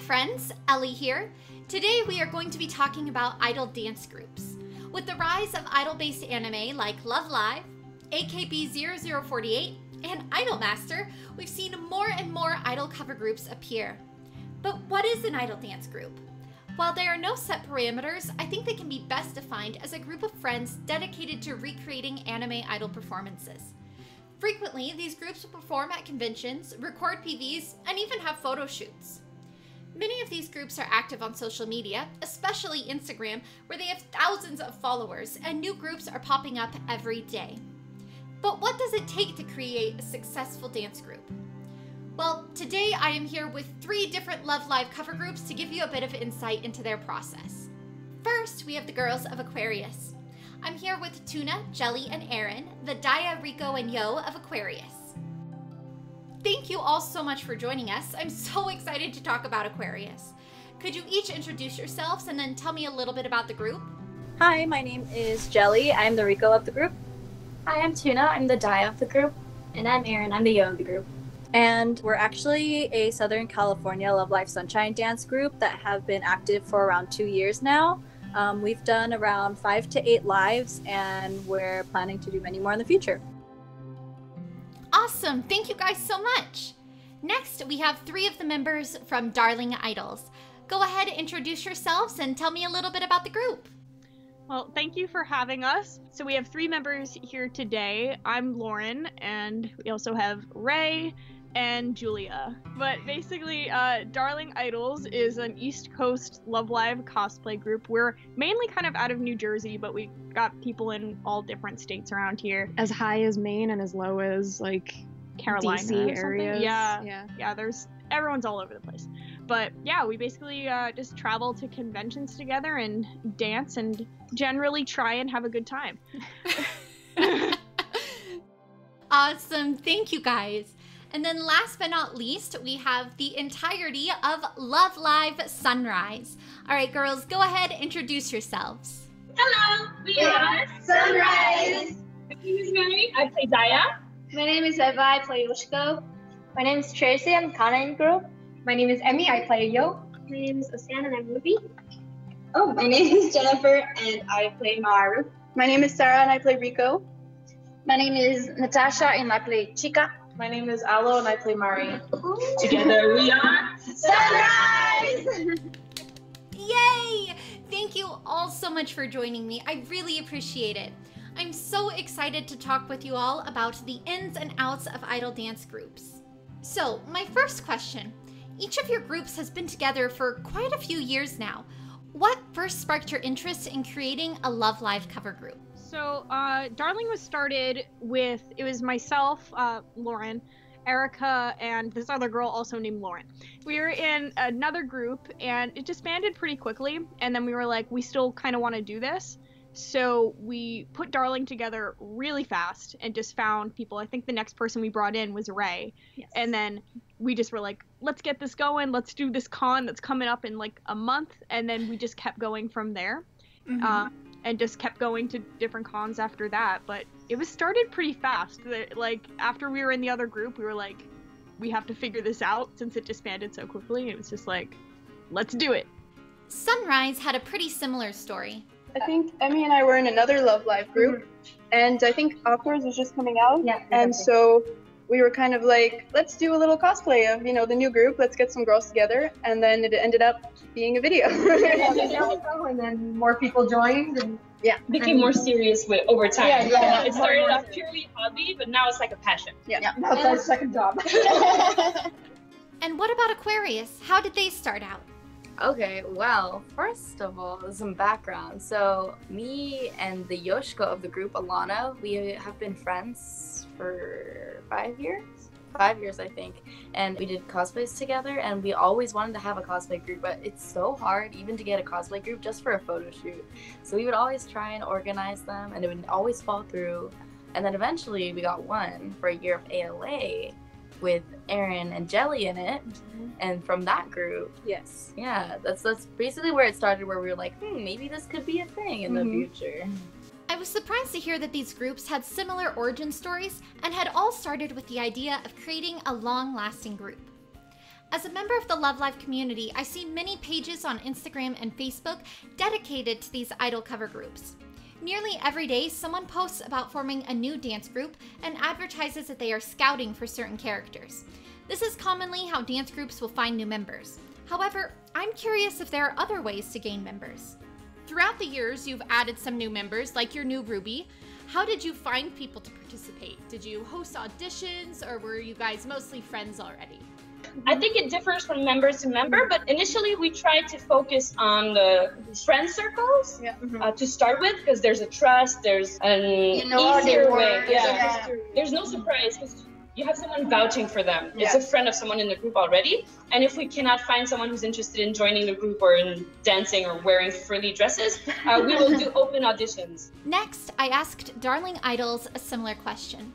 friends, Ellie here. Today we are going to be talking about idol dance groups. With the rise of idol-based anime like Love Live, AKB0048, and Idolmaster, we've seen more and more idol cover groups appear. But what is an idol dance group? While there are no set parameters, I think they can be best defined as a group of friends dedicated to recreating anime idol performances. Frequently, these groups will perform at conventions, record PVs, and even have photo shoots. Many of these groups are active on social media, especially Instagram, where they have thousands of followers, and new groups are popping up every day. But what does it take to create a successful dance group? Well, today I am here with 3 different Love Live cover groups to give you a bit of insight into their process. First, we have the girls of Aquarius. I'm here with Tuna, Jelly, and Aaron, the Daya, Rico, and Yo of Aquarius. Thank you all so much for joining us. I'm so excited to talk about Aquarius. Could you each introduce yourselves and then tell me a little bit about the group? Hi, my name is Jelly. I'm the Rico of the group. Hi, I'm Tuna. I'm the Daya of the group. And I'm Aaron. I'm the Yo of the group. And we're actually a Southern California Love Live Sunshine dance group that have been active for around 2 years now. We've done around 5 to 8 lives, and we're planning to do many more in the future. Awesome! Thank you guys so much! Next, we have 3 of the members from Darling Idols. Go ahead, introduce yourselves, and tell me a little bit about the group. Well, thank you for having us. So we have 3 members here today. I'm Lauren, and we also have Ray and Julia. But basically, Darling Idols is an East Coast Love Live cosplay group. We're mainly kind of out of New Jersey, but we got people in all different states around here. As high as Maine and as low as, like, Carolina DC areas. Yeah, everyone's all over the place. But yeah, we basically just travel to conventions together and dance and generally try and have a good time. Awesome, thank you guys. And then last but not least, we have the entirety of Love Live Sunrise. All right, girls, go ahead, introduce yourselves. Hello, we are Sunrise. My name is Mary. I play Daya. My name is Eva. I play Yoshiko. My name is Tracy. I'm Kana in group. My name is Emmy. I play Yo. My name is Oceana and I'm Ruby. Oh, my name is Jennifer and I play Maru. My name is Sarah and I play Rico. My name is Natasha and I play Chica. My name is Alo and I play Mari. Together we are Sunrise! Yay! Thank you all so much for joining me. I really appreciate it. I'm so excited to talk with you all about the ins and outs of idol dance groups. So, my first question. Each of your groups has been together for quite a few years now. What first sparked your interest in creating a Love Live cover group? So, Darling was started with, it was myself, Lauren, Erica, and this other girl also named Lauren. We were in another group, and it disbanded pretty quickly, and then we were like, we still kind of want to do this. So we put Darling together really fast and just found people. I think the next person we brought in was Ray. Yes. And then we just were like, let's get this going. Let's do this con that's coming up in like a month. And then we just kept going from there. And just kept going to different cons after that. But it was started pretty fast. Like, after we were in the other group, we were like, we have to figure this out since it disbanded so quickly. It was just like, let's do it. Sunrise had a pretty similar story. I think Emmy and I were in another Love Live group, and I think Aquarius was just coming out. Yeah, and so we were kind of like, let's do a little cosplay of, the new group. Let's get some girls together, and then it ended up being a video. And then more people joined, and became more serious over time. Yeah. It started off purely hobby, but now it's like a passion. Yeah. That's our second job. And what about Aquarius? How did they start out? Okay, well, first of all, some background. So, me and the Yoshiko of the group, Alana, we have been friends for 5 years? 5 years, I think. And we did cosplays together, and we always wanted to have a cosplay group, but it's so hard even to get a cosplay group just for a photo shoot. So we would always try and organize them, and it would always fall through. And then eventually we got one for a year of ALA with Aaron and Jelly in it, and from that group, that's basically where it started, where we were like, maybe this could be a thing in the future. I was surprised to hear that these groups had similar origin stories and had all started with the idea of creating a long-lasting group. As a member of the Love Live community, I see many pages on Instagram and Facebook dedicated to these idol cover groups. Nearly every day, someone posts about forming a new dance group and advertises that they are scouting for certain characters. This is commonly how dance groups will find new members. However, I'm curious if there are other ways to gain members. Throughout the years, you've added some new members, like your new Ruby. How did you find people to participate? Did you host auditions, or were you guys mostly friends already? I think it differs from member to member, but initially we tried to focus on the friend circles to start with, because there's a trust, there's an easier way. There's no surprise because you have someone vouching for them. It's a friend of someone in the group already. And if we cannot find someone who's interested in joining the group or in dancing or wearing frilly dresses, we will do open auditions. Next, I asked Darling Idols a similar question.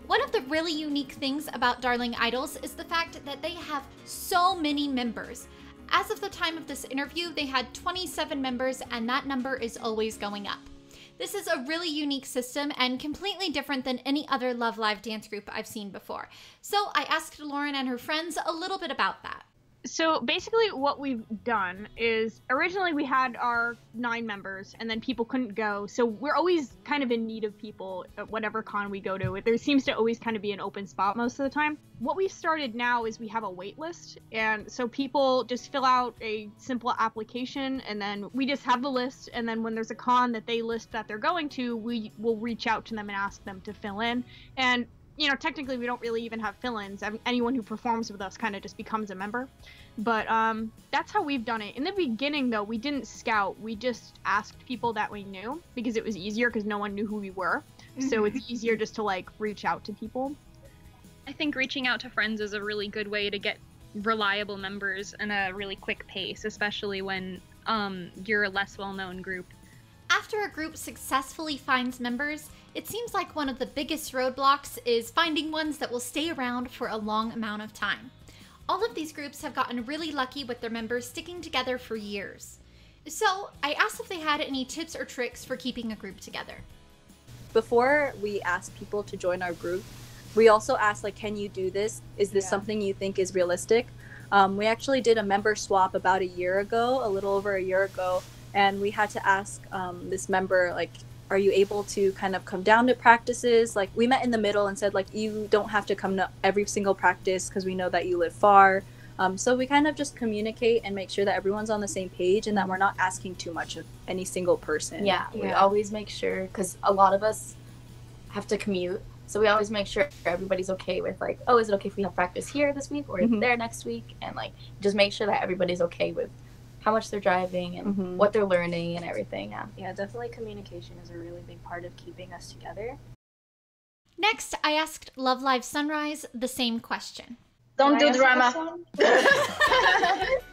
One of the really unique things about Darling Idols is the fact that they have so many members. As of the time of this interview, they had 27 members, and that number is always going up. This is a really unique system and completely different than any other Love Live dance group I've seen before. So I asked Lauren and her friends a little bit about that. So basically what we've done is originally we had our 9 members and then people couldn't go. So we're always kind of in need of people at whatever con we go to. There seems to always kind of be an open spot most of the time. What we've started now is we have a wait list. And so people just fill out a simple application and then we just have the list. And then when there's a con that they list that they're going to, we will reach out to them and ask them to fill in. And you know, technically we don't really even have fill-ins. Anyone who performs with us kind of just becomes a member. But that's how we've done it. In the beginning, though, we didn't scout. We just asked people that we knew because it was easier because no one knew who we were. So it's easier just to, like, reach out to people. I think reaching out to friends is a really good way to get reliable members in a really quick pace, especially when you're a less well-known group. After a group successfully finds members, it seems like one of the biggest roadblocks is finding ones that will stay around for a long amount of time. All of these groups have gotten really lucky with their members sticking together for years. So I asked if they had any tips or tricks for keeping a group together. Before we ask people to join our group, we also asked, like, can you do this? Is this something you think is realistic? We actually did a member swap about a little over a year ago, and we had to ask this member, like, are you able to kind of come down to practices? Like, we met in the middle and said, like, you don't have to come to every single practice because we know that you live far. So we kind of just communicate and make sure that everyone's on the same page and that we're not asking too much of any single person. Yeah, we always make sure, because a lot of us have to commute. So we always make sure everybody's okay with, like, oh, is it okay if we have practice here this week or there next week? And, like, just make sure that everybody's okay with how much they're driving and what they're learning and everything. Yeah, definitely communication is a really big part of keeping us together. Next, I asked Love Live Sunrise the same question. Don't do drama.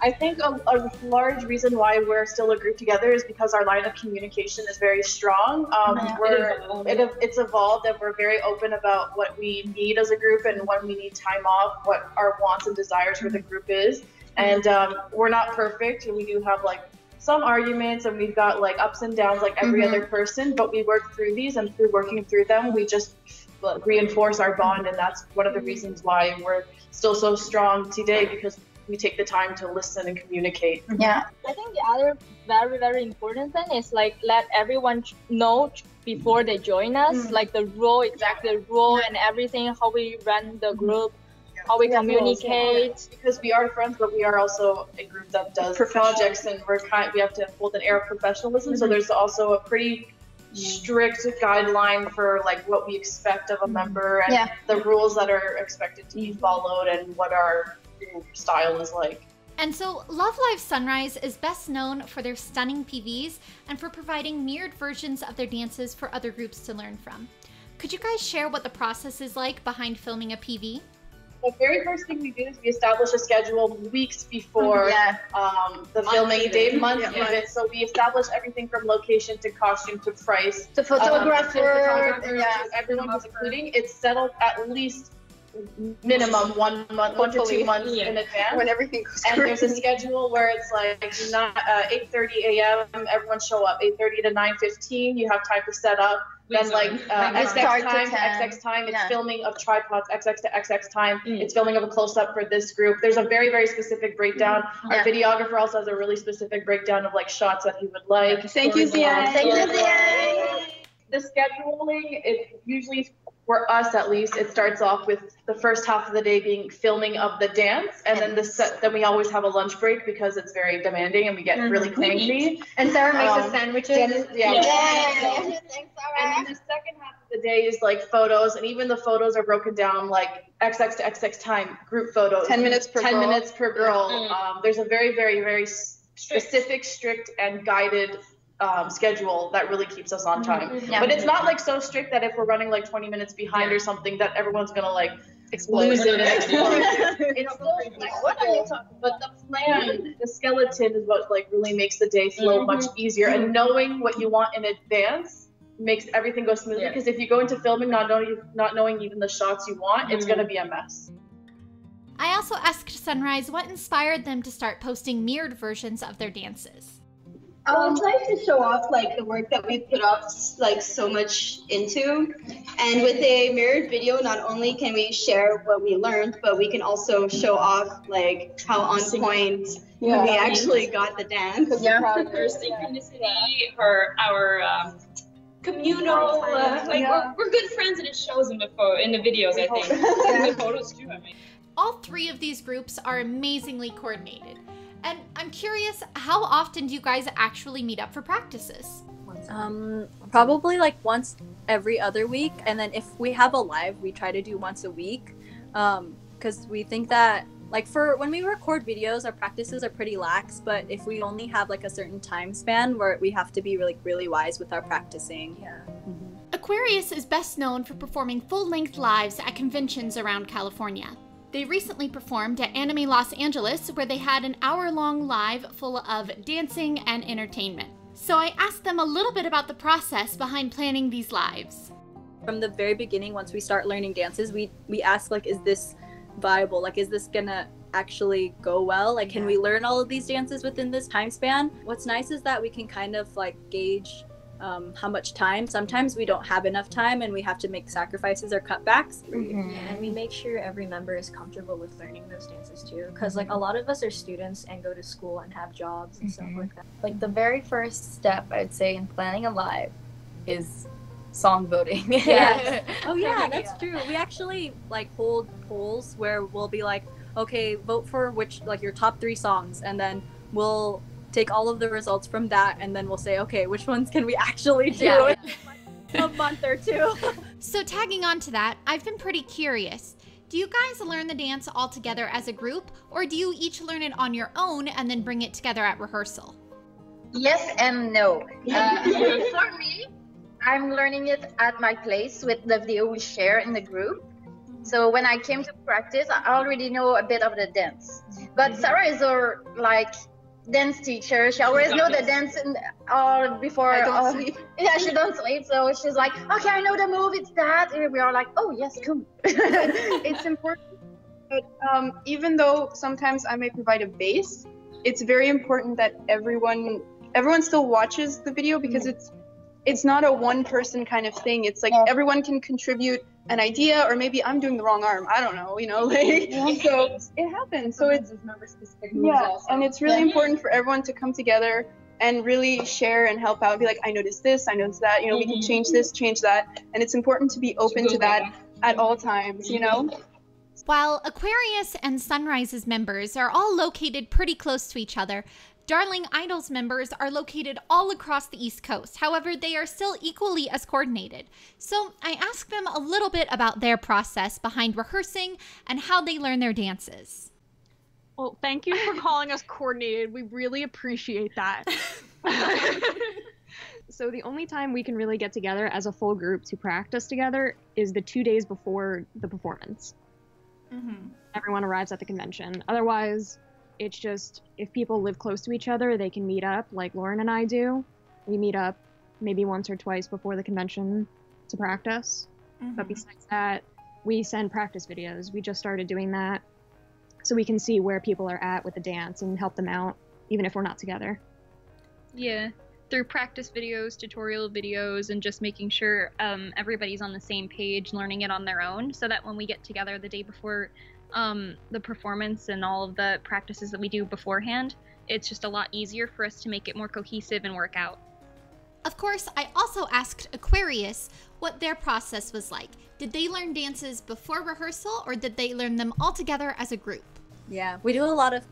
I think a large reason why we're still a group together is because our line of communication is very strong. It's evolved, and we're very open about what we need as a group and when we need time off, what our wants and desires for the group is. And we're not perfect. We do have, like, some arguments, and we've got, like, ups and downs like every other person, but we work through these, and through working through them, we just reinforce our bond, and that's one of the reasons why we're still so strong today, because we take the time to listen and communicate. Yeah. I think the other very, very important thing is, like, let everyone know before they join us, like the role and everything, how we run the group, how we communicate. Because we are friends, but we are also a group that does projects, and we have to hold an air of professionalism. So there's also a pretty strict guideline for, like, what we expect of a member and the rules that are expected to be followed and what our style is like. And so Love Live Sunrise is best known for their stunning PVs and for providing mirrored versions of their dances for other groups to learn from. Could you guys share what the process is like behind filming a PV? The very first thing we do is we establish a schedule weeks before the filming date, month even. So we establish everything from location to costume to price. The photographer, everyone who's including. It's settled at least minimum 1 month, 1 to 2 months in advance. When everything goes and there's a schedule where it's like 8:30 a.m. everyone show up. 8:30 to 9:15. You have time to set up. Then like XX time to 10. XX time, it's filming of tripods, XX to XX time. It's filming of a close-up for this group. There's a very, very specific breakdown. Our videographer also has a really specific breakdown of like shots that he would like. Thank you, Zian. Thank you, Zian. The scheduling, it usually, for us at least, it starts off with the first half of the day being filming of the dance, and then then we always have a lunch break because it's very demanding and we get really cranky. And Sarah makes us sandwiches. Thanks, Sarah. And then the second half of the day is like photos, and even the photos are broken down like XX to XX time, group photos. 10 minutes per 10 girl. minutes per girl. There's a very, very, very specific, strict, and guided schedule that really keeps us on time. But it's not like so strict that if we're running like 20 minutes behind or something that everyone's gonna like lose it and explode. It's still flexible, but the plan, the skeleton is what like really makes the day flow much easier. And knowing what you want in advance makes everything go smoothly, because if you go into filming not knowing even the shots you want, it's gonna be a mess. I also asked Sunrise what inspired them to start posting mirrored versions of their dances. I'm trying to show off like the work that we put up like so much into, and with a mirrored video, not only can we share what we learned, but we can also show off like how on point we actually got the dance. Her synchronicity, our communal, we're good friends, and it shows in the videos, I think. In the photos too, I mean. All three of these groups are amazingly coordinated. And I'm curious, how often do you guys actually meet up for practices? Probably like once every other week, and then if we have a live, we try to do once a week, because we think that like for when we record videos, our practices are pretty lax, but if we only have like a certain time span where we have to be really wise with our practicing. Aquarius is best known for performing full-length lives at conventions around California. They recently performed at Anime Los Angeles, where they had an hour-long live full of dancing and entertainment. So I asked them a little bit about the process behind planning these lives. From the very beginning, once we start learning dances, we ask like, is this viable? Like, is this gonna actually go well? Like, can we learn all of these dances within this time span? What's nice is that we can kind of like gauge how much time. Sometimes we don't have enough time and we have to make sacrifices or cutbacks. And we make sure every member is comfortable with learning those dances too, because like a lot of us are students and go to school and have jobs and stuff like that. Like the very first step I'd say in planning a live is song voting. Oh yeah, that's true. We actually like hold polls where we'll be like, okay, vote for which like your top 3 songs, and then we'll take all of the results from that, and then we'll say, okay, which ones can we actually do in a month or 2. So tagging on to that, I've been pretty curious. Do you guys learn the dance all together as a group, or do you each learn it on your own and then bring it together at rehearsal? Yes and no. For me, I'm learning it at my place with the video we share in the group. So when I came to practice, I already know a bit of the dance. But Sarah is our like dance teacher. She always know the dance all before. I don't sleep. Yeah, she don't sleep. So she's like, okay, I know the move. It's that. And we are like, oh yes, come. It's important. But even though sometimes I may provide a base, it's very important that everyone still watches the video, because it's not a one person kind of thing. It's like everyone can contribute an idea, or maybe I'm doing the wrong arm. I don't know, like, so it happens. So it's member specific. And it's really important for everyone to come together and really share and help out. Be like, I noticed this, I noticed that. We can change this, change that, and it's important to be open to that at all times. While Aquarius and Sunrise's members are all located pretty close to each other, Darling Idol's members are located all across the East Coast. However, they are still equally as coordinated. So I asked them a little bit about their process behind rehearsing and how they learn their dances. Well, thank you for calling us coordinated. We really appreciate that. So the only time we can really get together as a full group to practice together is the 2 days before the performance. Everyone arrives at the convention. Otherwise, it's just, if people live close to each other, they can meet up like Lauren and I do. We meet up maybe once or twice before the convention to practice. But besides that, we send practice videos. We just started doing that so we can see where people are at with the dance and help them out, even if we're not together. Yeah. through practice videos, tutorial videos, and just making sure everybody's on the same page, learning it on their own, so that when we get together the day before the performance and all of the practices that we do beforehand, it's just a lot easier for us to make it more cohesive and work out. Of course, I also asked Aquarius what their process was like. Did they learn dances before rehearsal, or did they learn them all together as a group? Yeah, we do a lot of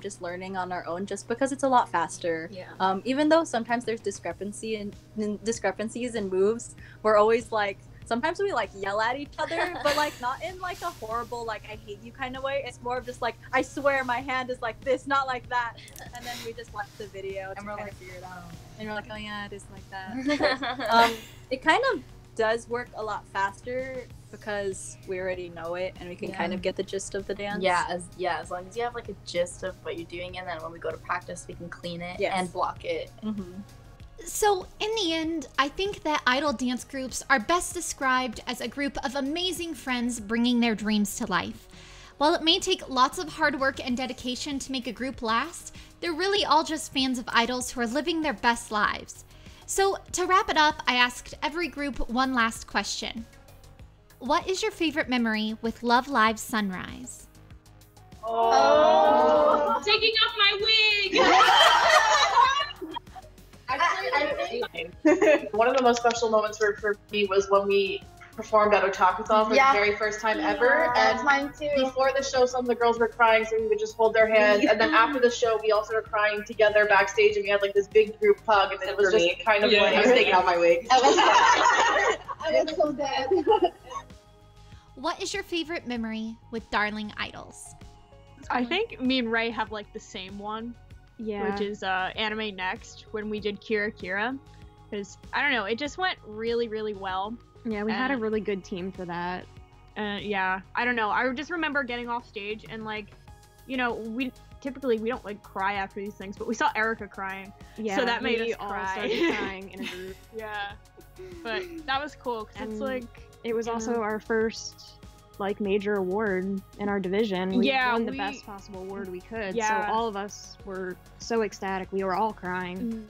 just learning on our own, just because it's a lot faster. Yeah. Even though sometimes there's discrepancies in moves, we're always like, sometimes we like yell at each other, but like not in like a horrible like I hate you kind of way. It's more of just like, I swear my hand is like this, not like that. And then we just watch the video and we're like, figure it out. And we're like, oh yeah, it is like that. It kind of does work a lot faster because we already know it and we can kind of get the gist of the dance. As long as you have like a gist of what you're doing, and then when we go to practice we can clean it and block it. So in the end, I think that idol dance groups are best described as a group of amazing friends bringing their dreams to life. While it may take lots of hard work and dedication to make a group last, they're really all just fans of idols who are living their best lives. So to wrap it up, I asked every group one last question. What is your favorite memory with Love Live's Sunrise? Oh, taking off my wig! I think one of the most special moments for me was when we performed at Otakuthon for the very first time ever. And mine too. Before the show, some of the girls were crying, so we would just hold their hands. And then after the show, we all started crying together backstage, and we had like this big group hug, and it was just kind of like, I was taking out my wig. I was so dead. What is your favorite memory with Darling Idols? I think me and Ray have like the same one. Yeah. Which is Anime Next, when we did Kira Kira. Because, I don't know, it just went really, really well. Yeah, we had a really good team for that. Yeah, I don't know. I just remember getting off stage and like, you know, we don't like cry after these things, but we saw Erica crying. Yeah, so that made us all cry. started crying in a group. Yeah. But that was cool, because it's like... It was also our first like major award in our division. We won the best possible award we could. Yeah. So all of us were so ecstatic. We were all crying.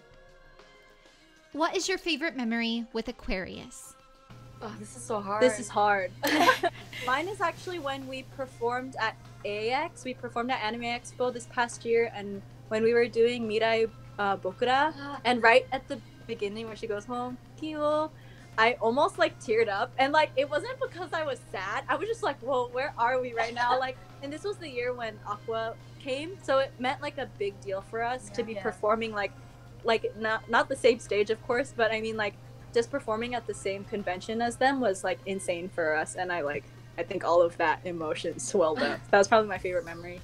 What is your favorite memory with Aquarius? Oh, this is so hard. This is hard. Mine is actually when we performed at AX. We performed at Anime Expo this past year, and when we were doing Mirai Bokura, and right at the beginning where she goes home, Kyo, I almost like teared up, and like it wasn't because I was sad. I was just like, whoa, where are we right now? Like, and this was the year when Aqua came, so it meant like a big deal for us to be performing like not the same stage, of course, but I mean like just performing at the same convention as them was like insane for us, and I think all of that emotion swelled up. That was probably my favorite memory.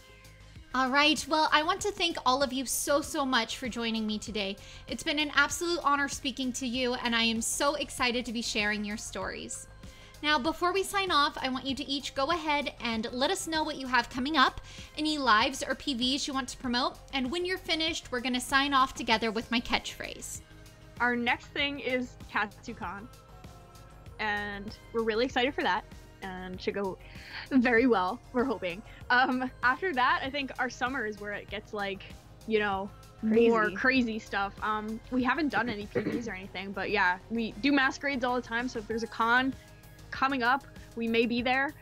All right, well, I want to thank all of you so much for joining me today. It's been an absolute honor speaking to you, and I am so excited to be sharing your stories. Now, before we sign off, I want you to each go ahead and let us know what you have coming up, any lives or PVs you want to promote, and when you're finished, we're going to sign off together with my catchphrase. Our next thing is KatsuCon, and we're really excited for that, and should go very well, we're hoping. After that, I think our summer is where it gets like, you know, more crazy stuff. We haven't done any PVs or anything, but yeah, we do masquerades all the time, so if there's a con coming up, we may be there.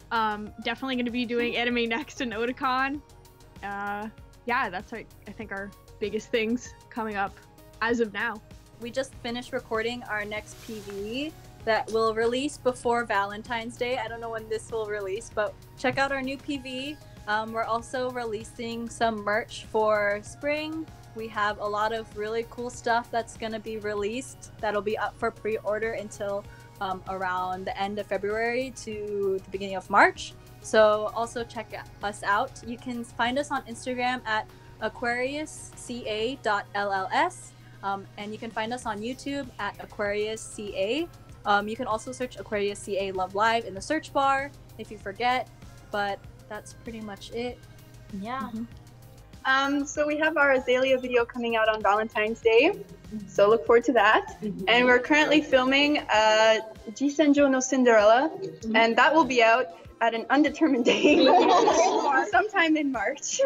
Definitely going to be doing Anime Next and Otakon. Yeah, that's I think our biggest things coming up as of now. We just finished recording our next PV that will release before Valentine's Day. I don't know when this will release, but check out our new PV. We're also releasing some merch for spring. We have a lot of really cool stuff that's going to be released that'll be up for pre-order until around the end of February to the beginning of March. So also check us out. You can find us on Instagram at aquariusca.lls, and you can find us on YouTube at aquariusca. You can also search Aquarius CA Love Live in the search bar if you forget, but that's pretty much it. Yeah. So we have our Azalea video coming out on Valentine's Day, so look forward to that. And we're currently filming Jisenjo no Cinderella, and that will be out at an undetermined date sometime in March.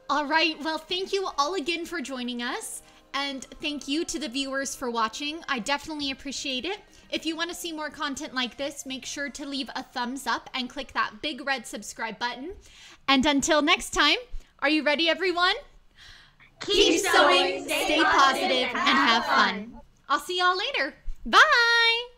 All All right, well, thank you all again for joining us. And thank you to the viewers for watching. I definitely appreciate it. If you want to see more content like this, make sure to leave a thumbs up and click that big red subscribe button. And until next time, are you ready, everyone? Keep sewing, stay positive, and have fun. I'll see y'all later. Bye!